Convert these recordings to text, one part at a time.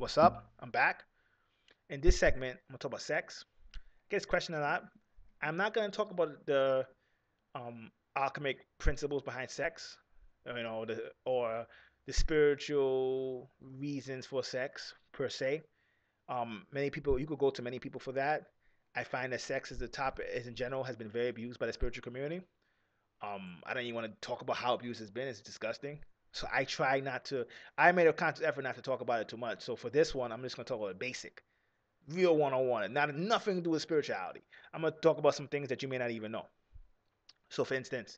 What's up? I'm back. In this segment, I'm gonna talk about sex. I get this question a lot. I'm not gonna talk about the alchemic principles behind sex, or the spiritual reasons for sex per se. Many people, you could go to many people for that. I find that sex as a topic, as in general, has been very abused by the spiritual community. I don't even want to talk about how abuse has been. It's disgusting. So I try not to. I made a conscious effort not to talk about it too much. So for this one, I'm just gonna talk about the basic, real 101. Not nothing to do with spirituality. I'm gonna talk about some things that you may not even know. So for instance,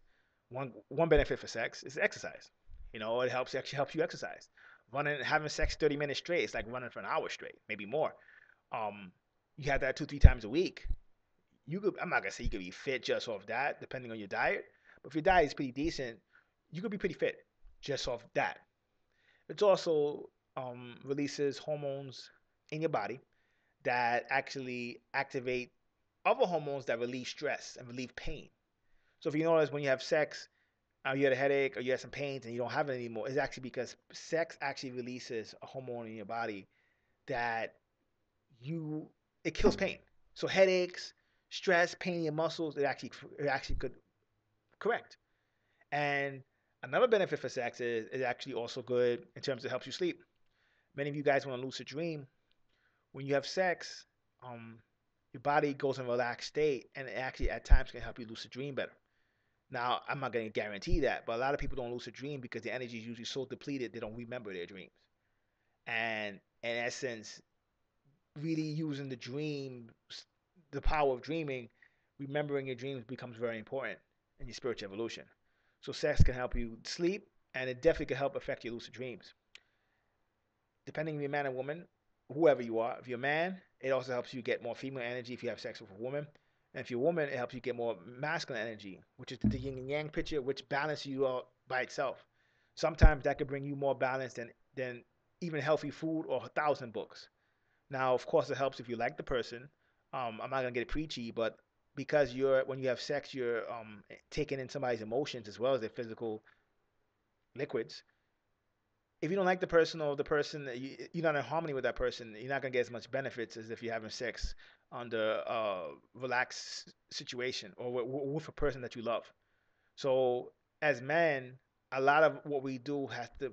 one benefit for sex is exercise. It helps you exercise. Having sex 30 minutes straight, it's like running for an hour straight, maybe more. Um, you have that 2, 3 times a week. I'm not gonna say you could be fit just off that, depending on your diet. But if your diet is pretty decent, you could be pretty fit just off that. It also releases hormones in your body that actually activate other hormones that relieve stress and relieve pain. So if you notice when you have sex, you had a headache or you had some pains and you don't have it anymore, it's actually because sex actually releases a hormone in your body that you it kills pain. So headaches, stress, pain in your muscles, it actually could correct. And another benefit for sex is it actually also good in terms of helps you sleep. Many of you guys want to lucid dream. When you have sex, um, your body goes in a relaxed state, and it actually at times can help you lucid dream better. Now, I'm not going to guarantee that, but a lot of people don't lucid dream because their energy is usually so depleted they don't remember their dreams. And in essence, really using the power of dreaming, remembering your dreams becomes very important in your spiritual evolution. So sex can help you sleep, and it definitely can help affect your lucid dreams. Depending on your man or woman, whoever you are, if you're a man, it also helps you get more female energy if you have sex with a woman. And if you're a woman, it helps you get more masculine energy, which is the yin and yang picture, which balances you out by itself. Sometimes that could bring you more balance than even healthy food or 1,000 books. Now, of course, it helps if you like the person. I'm not gonna get preachy, but because when you have sex, you're taking in somebody's emotions as well as their physical liquids. If you don't like the person or the person you're not in harmony with that person, you're not gonna get as much benefits as if you're having sex under a relaxed situation or with a person that you love. So as men, a lot of what we do has to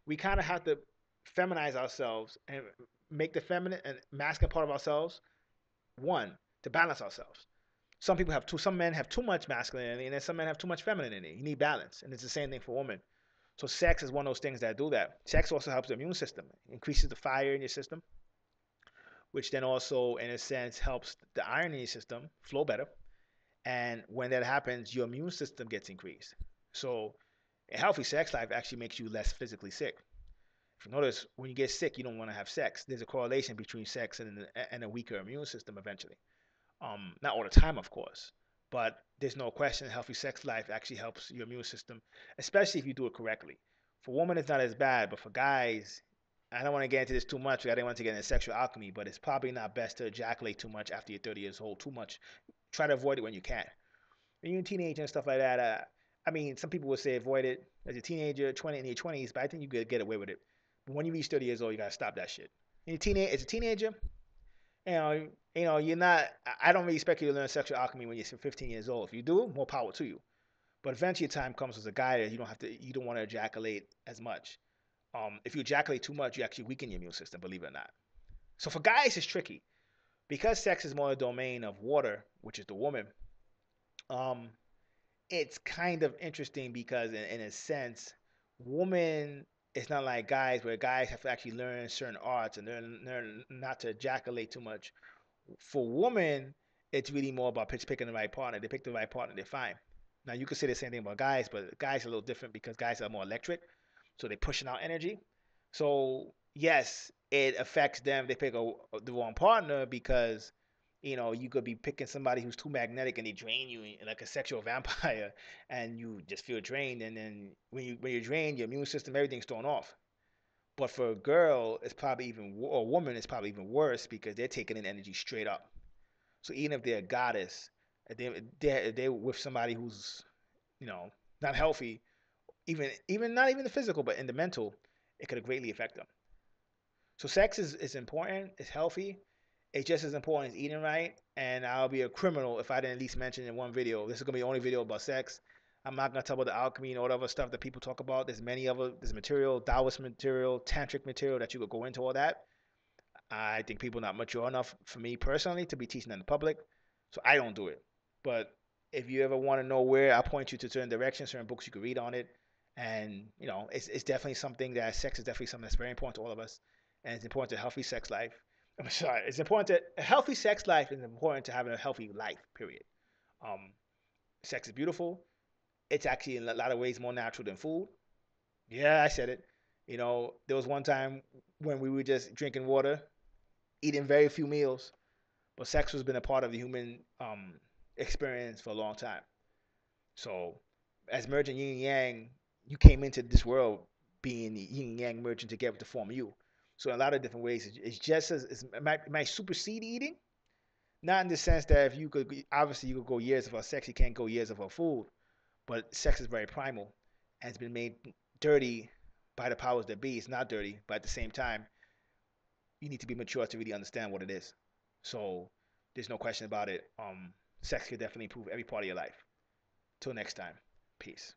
we kind of have to feminize ourselves and make the feminine and masculine part of ourselves one to balance ourselves. Some men have too much masculinity, and then some men have too much femininity. You need balance, and it's the same thing for women. So sex is one of those things that do that. Sex also helps the immune system, increases the fire in your system, which then also, in a sense, helps the iron in your system flow better. And when that happens, your immune system gets increased. So a healthy sex life actually makes you less physically sick. If you notice, when you get sick, you don't want to have sex. There's a correlation between sex and a weaker immune system eventually. Not all the time, of course, but there's no question a healthy sex life actually helps your immune system, especially if you do it correctly. For women, it's not as bad, but for guys, I don't want to get into this too much. I didn't want to get into sexual alchemy, but it's probably not best to ejaculate too much after you're 30 years old. Too much. Try to avoid it when you can. When you're a teenager and stuff like that, I mean, some people would say avoid it as a teenager, 20 in your 20s, but I think you could get away with it. But when you reach 30 years old, you gotta stop that shit. As a teenager, you know, you're not. I don't really expect you to learn sexual alchemy when you're 15 years old. If you do, more power to you. But eventually, time comes as a guy that you don't want to ejaculate as much. If you ejaculate too much, you actually weaken your immune system. Believe it or not. So for guys, it's tricky because sex is more a domain of water, which is the woman. Um, it's kind of interesting because in a sense, women it's not like guys where guys have to actually learn certain arts and learn not to ejaculate too much. For women, it's really more about picking the right partner. They pick the right partner, they're fine. Now you could say the same thing about guys, but guys are a little different because guys are more electric, so they're pushing out energy. So yes, it affects them. They pick the wrong partner because you could be picking somebody who's too magnetic and they drain you like a sexual vampire, and you just feel drained. And then when you're drained, your immune system, everything's thrown off. But for a girl, it's probably or a woman, it's probably even worse because they're taking in energy straight up. So even if they're a goddess, if they're with somebody who's you know not healthy, even not even the physical, but in the mental, it could greatly affect them. So sex is important. It's healthy. It's just as important as eating right. And I'll be a criminal if I didn't at least mention in one video. This is gonna be the only video about sex. I'm not gonna talk about the alchemy and all the other stuff that people talk about. There's many other there's material, Taoist material, tantric material that you could go into all that. I think people are not mature enough for me personally to be teaching in the public, so I don't do it. But if you ever want to know where, I'll point you to certain directions, certain books you can read on it. And it's definitely something that sex is definitely something that's very important to all of us, and it's important to a healthy sex life. I'm sorry, it's important to a healthy sex life is important to having a healthy life. Period. Um, Sex is beautiful. It's actually in a lot of ways more natural than food. Yeah, I said it. There was one time when we were just drinking water, eating very few meals, but sex has been a part of the human experience for a long time. So, as merging yin and yang, you came into this world being yin and yang merging together to form you. So, in a lot of different ways, it's just as it might supersede eating, not in the sense that if you could obviously you could go years without sex, you can't go years without food, but sex is very primal and it's been made dirty by the powers that be. It's not dirty, but at the same time, you need to be mature to really understand what it is. So there's no question about it. Sex can definitely improve every part of your life. Till next time, peace.